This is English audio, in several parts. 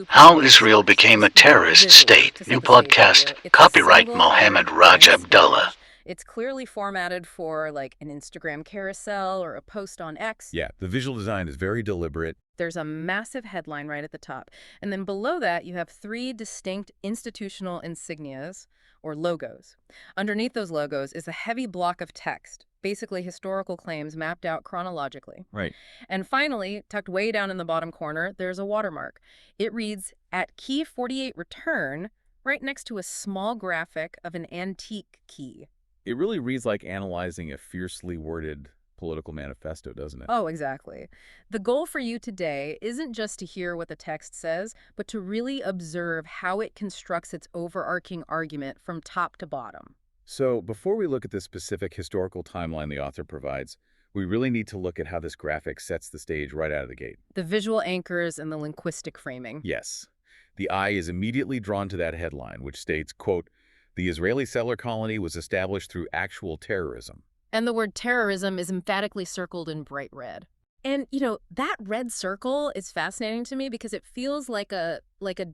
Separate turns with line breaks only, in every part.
How Israel Became a Terrorist State. New podcast. Copyright Mohammed Raj Abdullah.
It's clearly formatted for like an Instagram carousel or a post on X.
Yeah, the visual design is very deliberate.
There's a massive headline right at the top. And then below that, you have three distinct institutional insignias or logos. Underneath those logos is a heavy block of text, basically historical claims mapped out chronologically.
Right.
And finally, tucked way down in the bottom corner, there's a watermark. It reads, "At key 48 return," right next to a small graphic of an antique key.
It really reads like analyzing a fiercely worded political manifesto, doesn't it?
Oh, exactly. The goal for you today isn't just to hear what the text says, but to really observe how it constructs its overarching argument from top to bottom.
So before we look at the specific historical timeline the author provides, we really need to look at how this graphic sets the stage right out of the gate.
The visual anchors and the linguistic framing.
Yes. The eye is immediately drawn to that headline, which states, quote, "The Israeli settler colony was established through actual terrorism."
And the word terrorism is emphatically circled in bright red. And, that red circle is fascinating to me because it feels like a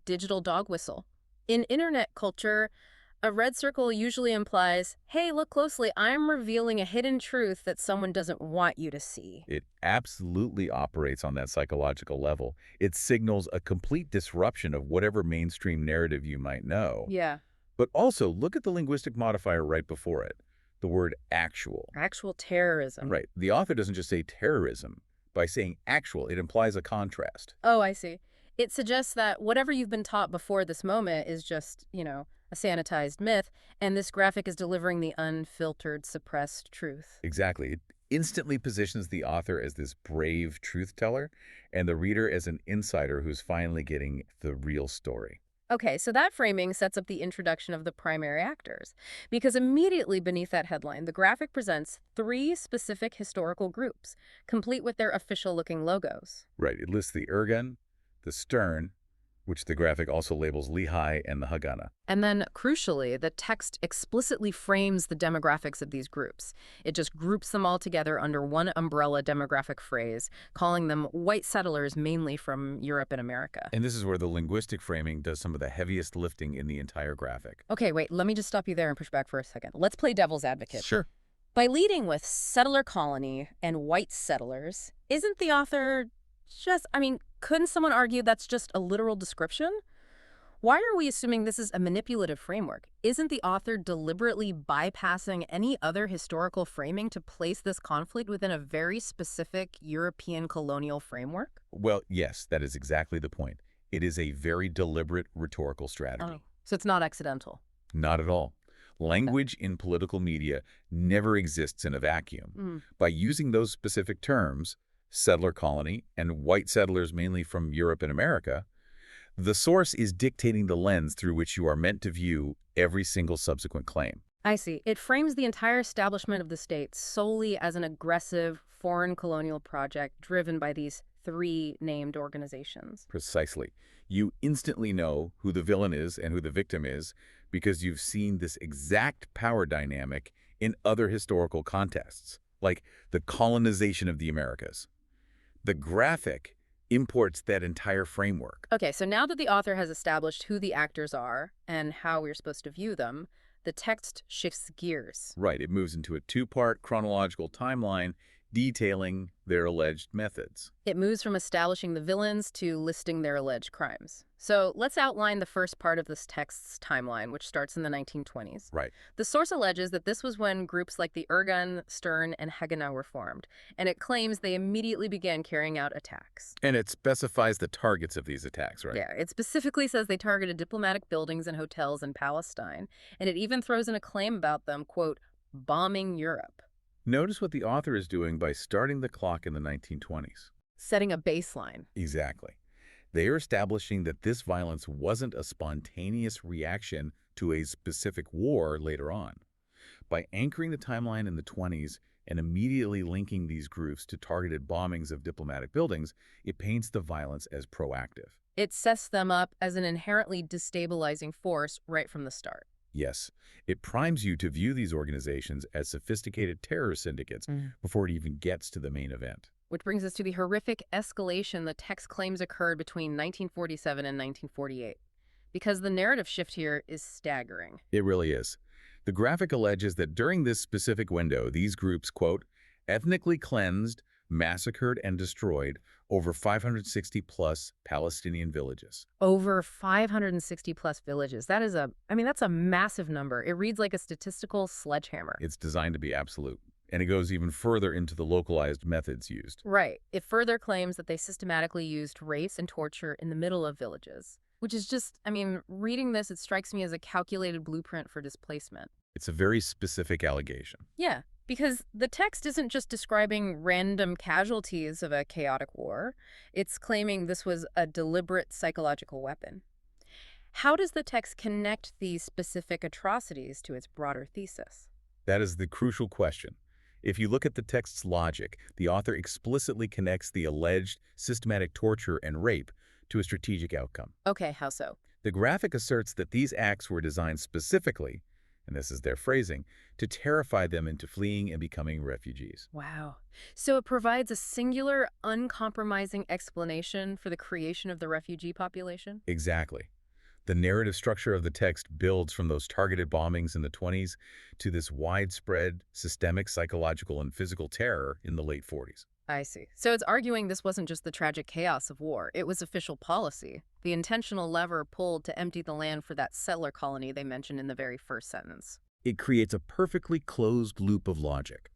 digital dog whistle. In internet culture, a red circle usually implies, hey, look closely, I'm revealing a hidden truth that someone doesn't want you to see.
It absolutely operates on that psychological level. It signals a complete disruption of whatever mainstream narrative you might know.
Yeah.
But also, look at the linguistic modifier right before it, the word actual.
Actual terrorism.
Right. The author doesn't just say terrorism. By saying actual, it implies a contrast.
Oh, I see. It suggests that whatever you've been taught before this moment is just, a sanitized myth, and this graphic is delivering the unfiltered, suppressed truth.
Exactly. It instantly positions the author as this brave truth teller and the reader as an insider who's finally getting the real story.
Okay, so that framing sets up the introduction of the primary actors, because immediately beneath that headline, the graphic presents three specific historical groups, complete with their official-looking logos.
Right. It lists the Irgun, the Stern, which the graphic also labels Lehi, and the Haganah.
And then, crucially, the text explicitly frames the demographics of these groups. It just groups them all together under one umbrella demographic phrase, calling them white settlers mainly from Europe and America.
And this is where the linguistic framing does some of the heaviest lifting in the entire graphic.
Okay, wait, let me just stop you there and push back for a second. Let's play devil's advocate.
Sure.
By leading with settler colony and white settlers, isn't the author couldn't someone argue that's just a literal description? Why are we assuming this is a manipulative framework? Isn't the author deliberately bypassing any other historical framing to place this conflict within a very specific European colonial framework?
Well, yes, that is exactly the point. It is a very deliberate rhetorical strategy.
Oh, so it's not accidental.
Not at all. Language in political media never exists in a vacuum. By using those specific terms, settler colony and white settlers mainly from Europe and America, the source is dictating the lens through which you are meant to view every single subsequent claim.
I see. It frames the entire establishment of the state solely as an aggressive foreign colonial project driven by these three named organizations.
Precisely. You instantly know who the villain is and who the victim is because you've seen this exact power dynamic in other historical contexts, like the colonization of the Americas. The graphic imports that entire framework.
Okay, so now that the author has established who the actors are and how we're supposed to view them, the text shifts gears.
Right, it moves into a two-part chronological timeline detailing their alleged methods.
It moves from establishing the villains to listing their alleged crimes. So let's outline the first part of this text's timeline, which starts in the 1920s.
Right.
The source alleges that this was when groups like the Irgun, Stern, and Haganah were formed, and it claims they immediately began carrying out attacks.
And it specifies the targets of these attacks, right?
Yeah, it specifically says they targeted diplomatic buildings and hotels in Palestine, and it even throws in a claim about them, quote, bombing Europe.
Notice what the author is doing by starting the clock in the 1920s.
Setting a baseline.
Exactly. They are establishing that this violence wasn't a spontaneous reaction to a specific war later on. By anchoring the timeline in the 20s and immediately linking these groups to targeted bombings of diplomatic buildings, it paints the violence as proactive.
It sets them up as an inherently destabilizing force right from the start.
Yes, it primes you to view these organizations as sophisticated terror syndicates before it even gets to the main event.
which brings us to the horrific escalation the text claims occurred between 1947 and 1948. Because the narrative shift here is staggering.
It really is. The graphic alleges that during this specific window, these groups, quote, ethnically cleansed, massacred, and destroyed over 560-plus Palestinian villages.
Over 560-plus villages. That's a massive number. It reads like a statistical sledgehammer.
It's designed to be absolute, and it goes even further into the localized methods used.
Right. It further claims that they systematically used race and torture in the middle of villages. Which is just, reading this, it strikes me as a calculated blueprint for displacement.
It's a very specific allegation.
Yeah, because the text isn't just describing random casualties of a chaotic war. It's claiming this was a deliberate psychological weapon. How does the text connect these specific atrocities to its broader thesis?
That is the crucial question. If you look at the text's logic, the author explicitly connects the alleged systematic torture and rape to a strategic outcome.
Okay, how so?
The graphic asserts that these acts were designed specifically, and this is their phrasing, to terrify them into fleeing and becoming refugees.
Wow. So it provides a singular, uncompromising explanation for the creation of the refugee population?
Exactly. The narrative structure of the text builds from those targeted bombings in the 1920s to this widespread systemic psychological and physical terror in the late 1940s.
I see. So it's arguing this wasn't just the tragic chaos of war. It was official policy, the intentional lever pulled to empty the land for that settler colony they mentioned in the very first sentence.
It creates a perfectly closed loop of logic.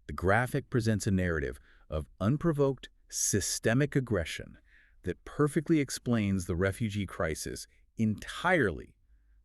The graphic presents a narrative of unprovoked, systemic aggression that perfectly explains the refugee crisis entirely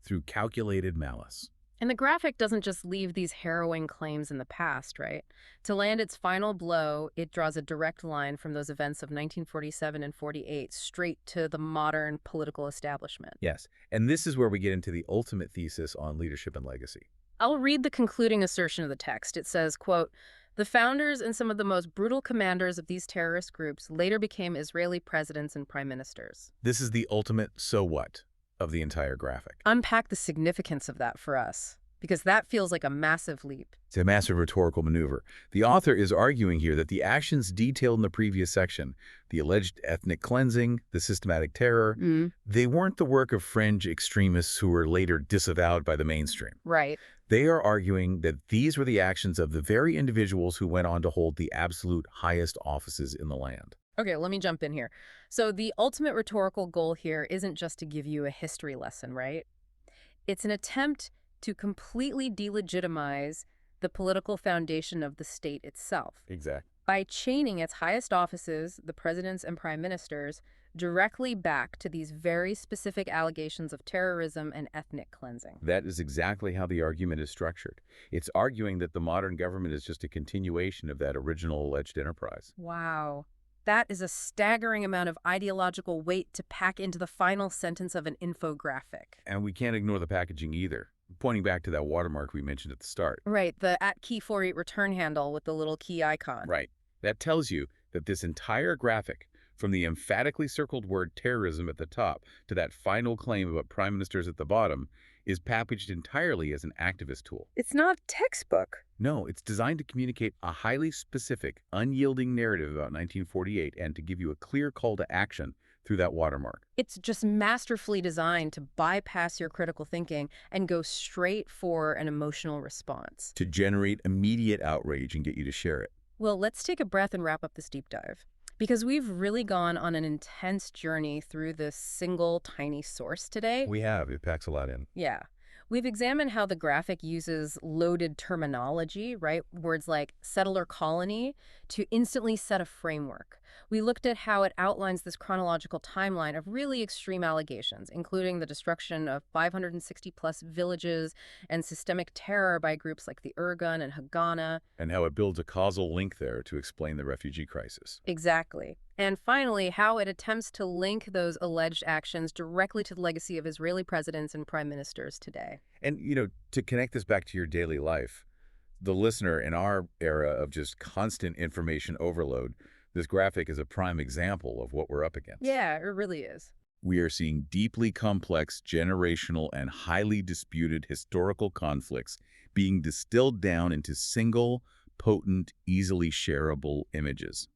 through calculated malice.
And the graphic doesn't just leave these harrowing claims in the past, right? To land its final blow, it draws a direct line from those events of 1947 and 48 straight to the modern political establishment.
Yes, and this is where we get into the ultimate thesis on leadership and legacy.
I'll read the concluding assertion of the text. It says, quote, "The founders and some of the most brutal commanders of these terrorist groups later became Israeli presidents and prime ministers."
This is the ultimate so what of the entire graphic.
Unpack the significance of that for us, because that feels like a massive leap.
It's a massive rhetorical maneuver. The author is arguing here that the actions detailed in the previous section, the alleged ethnic cleansing, the systematic terror, they weren't the work of fringe extremists who were later disavowed by the mainstream.
Right.
They are arguing that these were the actions of the very individuals who went on to hold the absolute highest offices in the land.
Okay, let me jump in here. So the ultimate rhetorical goal here isn't just to give you a history lesson, right? It's an attempt to completely delegitimize the political foundation of the state itself.
Exactly.
By chaining its highest offices, the presidents and prime ministers, directly back to these very specific allegations of terrorism and ethnic cleansing.
That is exactly how the argument is structured. It's arguing that the modern government is just a continuation of that original alleged enterprise.
Wow. That is a staggering amount of ideological weight to pack into the final sentence of an infographic.
And we can't ignore the packaging either. Pointing back to that watermark we mentioned at the start.
Right, the @key48 return handle with the little key icon.
Right. That tells you that this entire graphic, from the emphatically circled word terrorism at the top to that final claim about prime ministers at the bottom, is packaged entirely as an activist tool.
It's not textbook.
No, it's designed to communicate a highly specific, unyielding narrative about 1948 and to give you a clear call to action through that watermark.
It's just masterfully designed to bypass your critical thinking and go straight for an emotional response.
To generate immediate outrage and get you to share it.
Well, let's take a breath and wrap up this deep dive. Because we've really gone on an intense journey through this single tiny source today.
We have. It packs a lot in.
Yeah. We've examined how the graphic uses loaded terminology, right? Words like settler colony to instantly set a framework. We looked at how it outlines this chronological timeline of really extreme allegations, including the destruction of 560-plus villages and systemic terror by groups like the Irgun and Haganah.
And how it builds a causal link there to explain the refugee crisis.
Exactly. And finally, how it attempts to link those alleged actions directly to the legacy of Israeli presidents and prime ministers today.
And, to connect this back to your daily life, the listener in our era of just constant information overload, this graphic is a prime example of what we're up against.
Yeah, it really is.
We are seeing deeply complex, generational, and highly disputed historical conflicts being distilled down into single, potent, easily shareable images.